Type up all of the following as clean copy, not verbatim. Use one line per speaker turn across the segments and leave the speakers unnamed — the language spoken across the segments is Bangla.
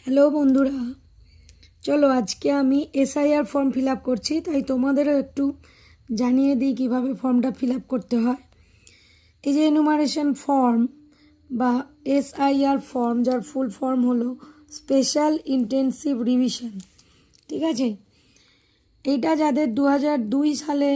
হ্যালো বন্ধুরা, চলো আজকে আমি এসআইআর ফর্ম ফিল আপ করছি, তাই তোমাদেরও একটু জানিয়ে দিই কীভাবে ফর্মটা ফিল আপ করতে হয়। এই যে এনুমারেশন ফর্ম বা এসআইআর ফর্ম, যার ফুল ফর্ম হলো স্পেশাল ইন্টেনসিভ রিভিশন, ঠিক আছে। এইটা যাদের 2002 সালে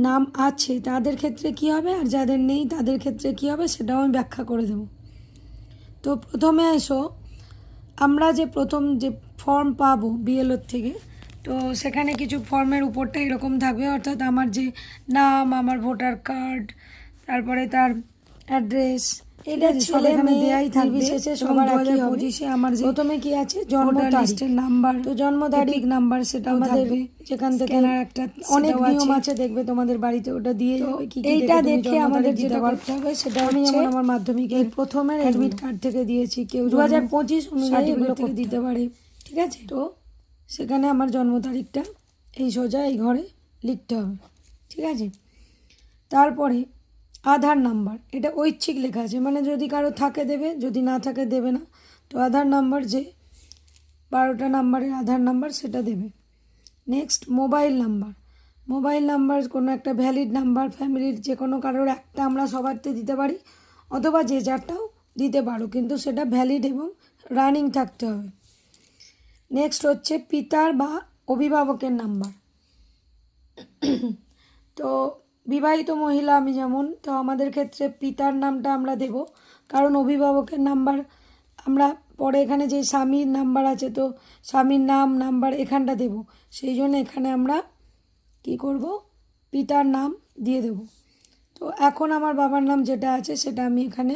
নাম আছে তাদের ক্ষেত্রে কী হবে, আর যাদের নেই তাদের ক্ষেত্রে কী হবে সেটাও আমি ব্যাখ্যা করে দেব। তো প্রথমে এসো, আমরা যে প্রথম যে ফর্ম পাবো বিএলওর থেকে, তো সেখানে কিছু ফর্মের উপরটা এরকম থাকবে, অর্থাৎ আমার যে নাম, আমার ভোটার কার্ড, তারপরে তার অ্যাড্রেস, এটা ছেলে মেয়ে দেয়াই থাকবে। সবার 2025-এ আমার যে প্রথমে কি আছে, জন্ম লিস্টের নাম্বার, তো জন্ম তারিখ নাম্বার সেটাও থাকবে। যেখান থেকে একটা অনেক নিয়ম আছে, দেখবে তোমাদের বাড়িতে ওটা দিয়ে যাবে। এইটা দেখে আমাদের যেটা করতে হবে সেটা আমি যেমন আমার মাধ্যমিকের প্রথমের অ্যাডমিট কার্ড থেকে দিয়েছি, কেউ 2025 অনুযায়ী এগুলো থেকে দিতে পারে, ঠিক আছে। তো সেখানে আমার জন্ম তারিখটা এই সোজা এই ঘরে লিখতে হবে, ঠিক আছে। তারপরে আধার নাম্বার, এটা ঐচ্ছিক লেখা আছে, মানে যদি কারো থাকে দেবে, যদি না থাকে দেবে না। তো আধার নাম্বার, যে 12টা নাম্বারের আধার নাম্বার সেটা দেবে। Next mobile number, mobile number কোনো একটা ভ্যালিড নাম্বার, ফ্যামিলির যে কোনো কারোর একটা আমরা সবারতে দিতে পারি, অথবা যে যারটাও দিতে পারো, কিন্তু সেটা ভ্যালিড এবং রানিং থাকতে হবে। নেক্সট হচ্ছে পিতার বা অভিভাবকের নাম্বার। তো বিবাহিত মহিলা আমি যেমন, তো আমাদের ক্ষেত্রে পিতার নামটা আমরা দেব, কারণ অভিভাবকের নাম্বার আমরা পরে এখানে যে স্বামীর নাম্বার আছে, তো স্বামীর নাম নাম্বার এখানটা দেব, সেই জন্য এখানে আমরা কি করব, পিতার নাম দিয়ে দেব। তো এখন আমার বাবার নাম যেটা আছে সেটা আমি এখানে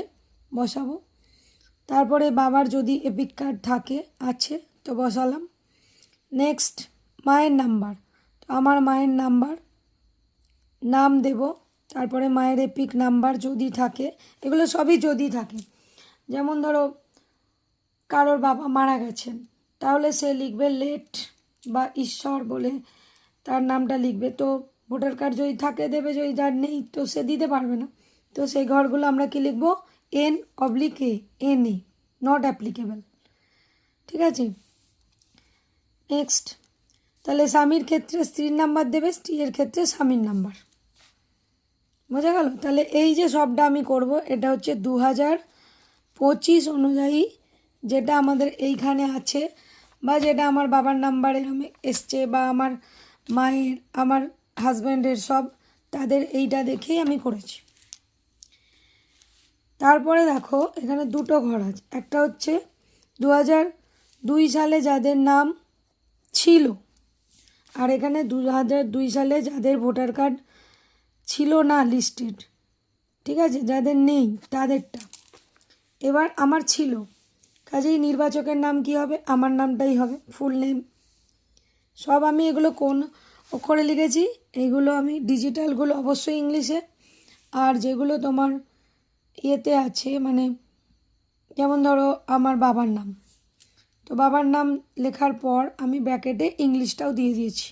বসাবো। তারপরে বাবার যদি এপিক কার্ড থাকে, আছে, তো বসালাম। নেক্সট মায়ের নাম্বার, তো আমার মায়ের নাম্বার নাম দেব, তারপরে মায়ের এপিক নাম্বার যদি থাকে, এগুলো সবই যদি থাকে। যেমন ধরো কারোর বাবা মারা গেছেন, তাহলে সে লিখবে লেট বা ঈশ্বর বলে তার নামটা লিখবে। তো ভোটার কার্ড যদি থাকে দেবে, যদি যার নেই তো সে দিতে পারবে না। তো সেই ঘরগুলো আমরা কি লিখব, N/A, NA, নট অ্যাপ্লিকেবল, ঠিক আছে। নেক্সট, তাহলে স্বামীর ক্ষেত্রে স্ত্রীর নাম্বার দেবে, স্ত্রীর ক্ষেত্রে স্বামীর নাম্বার, বোঝা গেল। তাহলে এই যে সবটা আমি করব, এটা হচ্ছে 2025 অনুযায়ী যেটা আমাদের এইখানে আছে, বা যেটা আমার বাবার নাম্বারে এসছে, বা আমার মায়ের, আমার হাজব্যান্ডের, সব তাদের এইটা দেখেই আমি করেছি। তারপরে দেখো এখানে দুটো ঘর আছে, একটা হচ্ছে 2002 সালে যাদের নাম ছিল, আর এখানে 2002 সালে যাদের ভোটার কার্ড ছিল না লিস্টেড, ঠিক আছে, যাদের নেই তাদেরটা। এবার আমার ছিল, কাজেই নির্বাচকের নাম কি হবে, আমার নামটাই হবে, ফুল নেম। সব আমি এগুলো কোন অক্ষরে লিখেছি, এইগুলো আমি ডিজিটালগুলো অবশ্যই ইংলিশে, আর যেগুলো তোমার ইয়েতে আছে, মানে যেমন ধরো আমার বাবার নাম, তো বাবার নাম লেখার পর আমি ব্র্যাকেটে ইংলিশটাও দিয়ে দিয়েছি।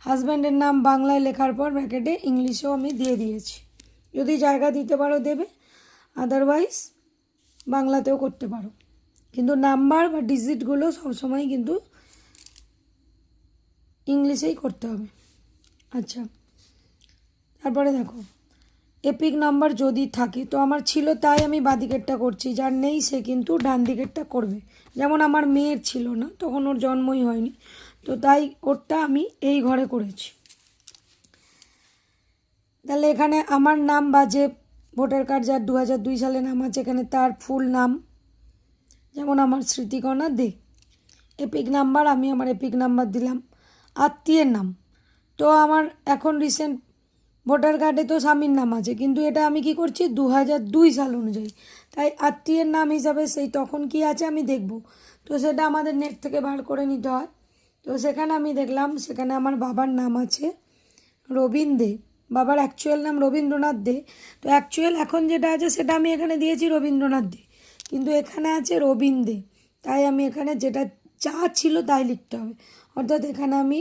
হাজব্যান্ডের নাম বাংলায় লেখার পর ব্র্যাকেটে ইংলিশেও আমি দিয়ে দিয়েছি। যদি জায়গা দিতে পারো দেবে, আদারওয়াইজ বাংলাতেও করতে পারো, কিন্তু নাম্বার বা ডিজিটগুলো সবসময় কিন্তু ইংলিশেই করতে হবে। আচ্ছা, তারপরে দেখো এপিক নাম্বার যদি থাকে, তো আমার ছিল তাই আমি বাঁ দিকেরটা করছি, যার নেই সে কিন্তু ডান দিকেরটা করবে। যেমন আমার মেয়ের ছিল না, তখন ওর জন্মই হয়নি, তো তাই ওরটা আমি এই ঘরে করেছি। তাহলে এখানে আমার নাম বা যে ভোটার কার্ড যার 2002 সালে নাম আছে, এখানে তার ফুল নাম, যেমন আমার স্মৃতিকণা দে। এপিক নাম্বার, আমি আমার এপিক নাম্বার দিলাম। আত্মীয়ের নাম, তো আমার এখন রিসেন্ট ভোটার কার্ডে তো স্বামীর নাম আছে, কিন্তু এটা আমি কি করছি 2002 সাল অনুযায়ী, তাই আত্মীয়ের নাম হিসাবে সেই তখন কি আছে আমি দেখব। তো সেটা আমাদের নেট থেকে বার করে নিতে হয়। তো সেখানে আমি দেখলাম, সেখানে আমার বাবার নাম আছে রবীন দে, বাবার অ্যাকচুয়াল নাম রবীন্দ্রনাথ দে। তো অ্যাকচুয়াল এখন যেটা আছে সেটা আমি এখানে দিয়েছি রবীন্দ্রনাথ দে, কিন্তু এখানে আছে রবীন দে, তাই আমি এখানে যেটা যা ছিল তাই লিখতে হবে। অর্থাৎ এখানে আমি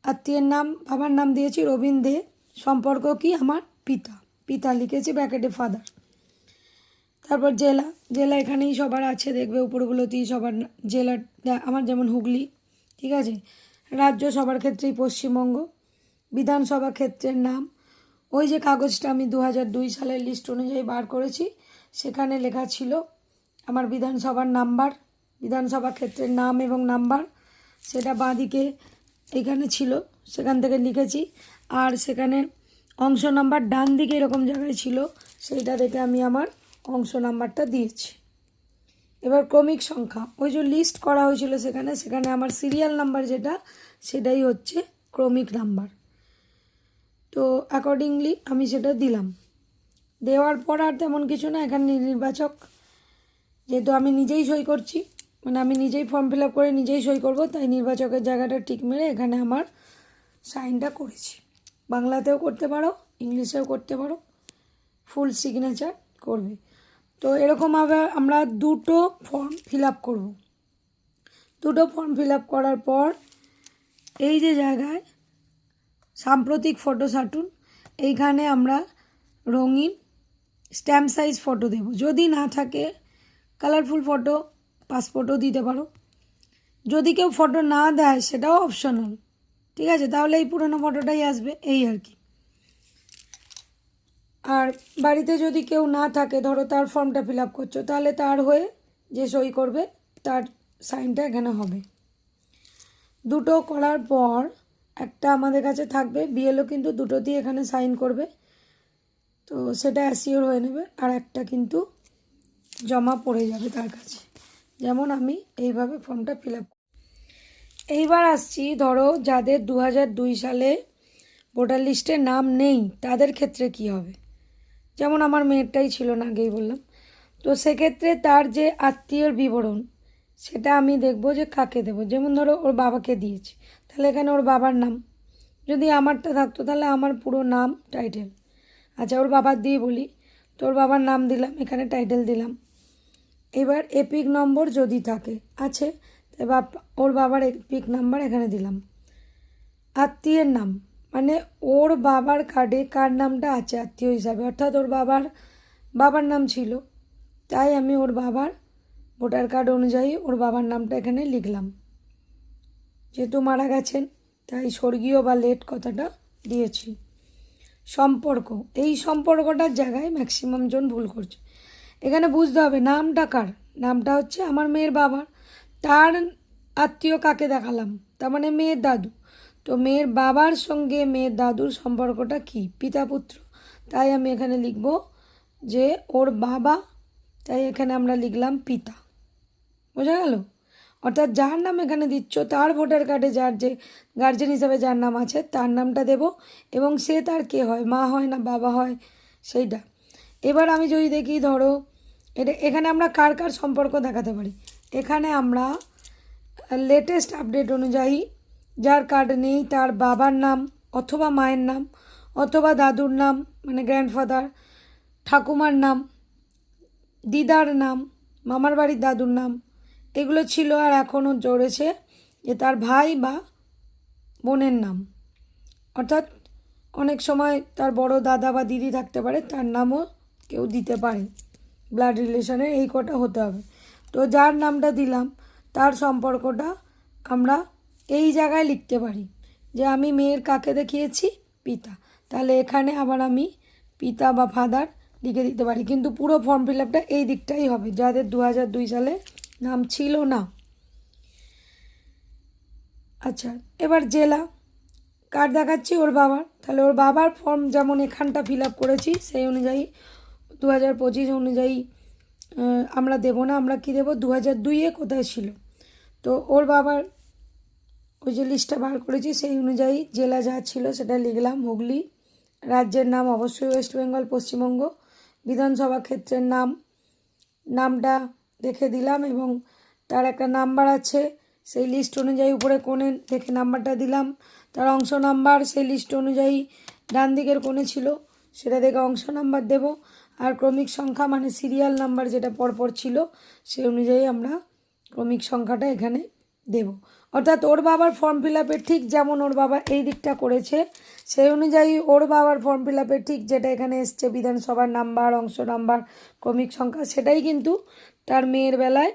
আত্মীয়ের নাম, বাবার নাম দিয়েছি রবীন দে, সম্পর্ক কি আমার পিতা, পিতা লিখেছি ব্র্যাকেটে ফাদার। তারপর জেলা, জেলা এখানেই সবার আছে, দেখবে উপরগুলোতেই সবার জেলা। আমার যেমন হুগলি, ঠিক আছে। রাজ্য সবার ক্ষেত্রেই পশ্চিমবঙ্গ। বিধানসভা ক্ষেত্রের নাম, ওই যে কাগজটা আমি 2002 সালের লিস্ট অনুযায়ী বার করেছি, সেখানে লেখা ছিল আমার বিধানসভার নাম্বার, বিধানসভা ক্ষেত্রের নাম এবং নাম্বার, সেটা বাঁদিকে এখানে ছিল, সেখান থেকে লিখেছি। আর সেখানে অংশ নাম্বার ডান দিকে এরকম জায়গায় ছিল, সেইটা দেখে আমি আমার অংশ নাম্বারটা দিয়েছি। এবার ক্রমিক সংখ্যা, ওই যে লিস্ট করা হয়েছিল সেখানে আমার সিরিয়াল নাম্বার যেটা, সেটাই হচ্ছে ক্রমিক নাম্বার। তো অ্যাকর্ডিংলি আমি সেটা দিলাম। দেওয়ার পর আর তেমন কিছু না, এখানে নির্বাচক, যেহেতু আমি নিজেই সই করছি, মানে আমি নিজেই ফর্ম ফিল আপ করে নিজেই সই করব, তাই নির্বাচকের জায়গাটা টিক মেরে এখানে আমার সাইনটা করেছি। বাংলাতেও করতে পারো, ইংলিশেও করতে পারো, ফুল সিগনেচার করবে। তো এরকমভাবে আমরা দুটো ফর্ম ফিল আপ করবো। দুটো ফর্ম ফিল আপ করার পর এই যে জায়গায় সাম্প্রতিক ফটো সাটুন, এইখানে আমরা রঙিন স্ট্যাম্প সাইজ ফটো দেব। যদি না থাকে কালারফুল ফটো, পাসপোর্টও দিতে পারো। যদি কেউ ফটো না দেয় সেটাও অপশনাল, ঠিক আছে, তাহলে এই পুরনো ফটোটাই আসবে, এই আর কি। আর বাড়িতে যদি কেউ না থাকে, ধরো তার ফর্মটা ফিল আপ করছো, তাহলে তার হয়ে যে সই করবে তার সাইনটা এখানে হবে। দুটো করার পর একটা আমাদের কাছে থাকবে, বিএলও কিন্তু দুটোতেই এখানে সাইন করবে, তো সেটা অ্যাসিওর হয়ে নেবে। আর একটা কিন্তু জমা পড়ে যাবে তার কাছে। যেমন আমি এইভাবে ফর্মটা ফিল আপ। এইবার আসছি, ধরো যাদের 2002 সালে ভোটার লিস্টে নাম নেই তাদের ক্ষেত্রে কি হবে। যেমন আমার মেয়েরটাই ছিল না, আগেই বললাম। তো সেক্ষেত্রে তার যে আত্মীয়র বিবরণ, সেটা আমি দেখব যে কাকে দেব। যেমন ধরো ওর বাবাকে দিয়েছি, তাহলে এখানে ওর বাবার নাম। যদি আমারটা থাকতো তাহলে আমার পুরো নাম, টাইটেল। আচ্ছা, ওর বাবার দিয়ে বলি, তো ওর বাবার নাম দিলাম, এখানে টাইটেল দিলাম। এবার এপিক নম্বর যদি থাকে, আছে, এবার ওর বাবার এপিক নাম্বার এখানে দিলাম। আত্মীয়ের নাম, মানে ওর বাবার কার্ডে কার নামটা আছে আত্মীয় হিসাবে, অর্থাৎ ওর বাবার নাম ছিল, তাই আমি ওর বাবার ভোটার কার্ড অনুযায়ী ওর বাবার নামটা এখানে লিখলাম। যেহেতু মারা গেছেন তাই স্বর্গীয় বা লেট কথাটা দিয়েছি। সম্পর্ক, এই সম্পর্কটার জায়গায় ম্যাক্সিমাম জন ভুল করছে। এখানে বুঝতে হবে নামটা কার, নামটা হচ্ছে আমার মেয়ের বাবার, তার আত্মীয় কাকে দেখালাম, তার মানে মেয়ের দাদু। তো মেয়ের বাবার সঙ্গে মেয়ের দাদুর সম্পর্কটা কি, পিতা পুত্র, তাই আমি এখানে লিখব যে ওর বাবা, তাই এখানে আমরা লিখলাম পিতা। বোঝা গেল? অর্থাৎ যার নাম এখানে দিচ্ছ তার ভোটার কার্ডে যার যে গার্জেন হিসাবে যার নাম আছে তার নামটা দেব, এবং সে তার কে হয়, মা হয় না বাবা হয়, সেইটা। এবার আমি যদি দেখি, ধরো এখানে আমরা কার কার সম্পর্ক দেখাতে পারি। এখানে আমরা লেটেস্ট আপডেট অনুযায়ী যার কার্ড নেই তার বাবার নাম অথবা মায়ের নাম অথবা দাদুর নাম, মানে গ্র্যান্ডফাদার, ঠাকুমার নাম, দিদার নাম, মামার বাড়ির দাদুর নাম, এগুলো ছিল। আর এখনও জড়েছে যে তার ভাই বা বোনের নাম, অর্থাৎ অনেক সময় তার বড় দাদা বা দিদি থাকতে পারে, তার নামও কেউ দিতে পারে। ব্লাড রিলেশনের এই কটা হতে হবে। তো যার নামটা দিলাম তার সম্পর্কটা আমরা এই জায়গায় লিখতে পারি যে আমি মেয়ের কাকে দেখিয়েছি, পিতা, তাহলে এখানে আবার আমি পিতা বা ফাদার লিখে দিতে পারি। কিন্তু পুরো ফর্ম ফিল আপটা এই দিকটাই হবে যাদের 2002 সালে নাম ছিল না। আচ্ছা, এবার জেলা, কার্ড দেখাচ্ছি ওর বাবার, তাহলে ওর বাবার ফর্ম যেমন এখানটা ফিল আপ করেছি সেই অনুযায়ী 2025 অনুযায়ী আমরা দেব না, আমরা কি দেব 2002-এ কোথায় ছিল। তো ওর বাবার ওই যে লিস্টটা বার করেছি সেই অনুযায়ী জেলা যা ছিল সেটা লিখলাম, হুগলি। রাজ্যের নাম অবশ্যই ওয়েস্ট বেঙ্গল, পশ্চিমবঙ্গ। বিধানসভা ক্ষেত্রের নামটা দেখে দিলাম, এবং তার একটা নাম্বার আছে, সেই লিস্ট অনুযায়ী উপরে কোণে দেখে নাম্বারটা দিলাম। তার অংশ নাম্বার সেই লিস্ট অনুযায়ী ডান দিকের কোণে ছিল, সেটা দেখে অংশ নাম্বার দেব। আর ক্রমিক সংখ্যা মানে সিরিয়াল নাম্বার যেটা পরপর ছিল সেই অনুযায়ী আমরা ক্রমিক সংখ্যাটা এখানে দেব। অর্থাৎ ওর বাবার ফর্ম ফিল আপে ঠিক যেমন ওর বাবা এই দিকটা করেছে সেই অনুযায়ী ওর বাবার ফর্ম ফিল আপে ঠিক যেটা এখানে এসছে বিধানসভার নাম্বার, অংশ নাম্বার, ক্রমিক সংখ্যা, সেটাই কিন্তু তার মেয়ের বেলায়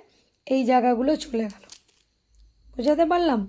এই জায়গাগুলো চলে গেল। বোঝাতে পারলাম?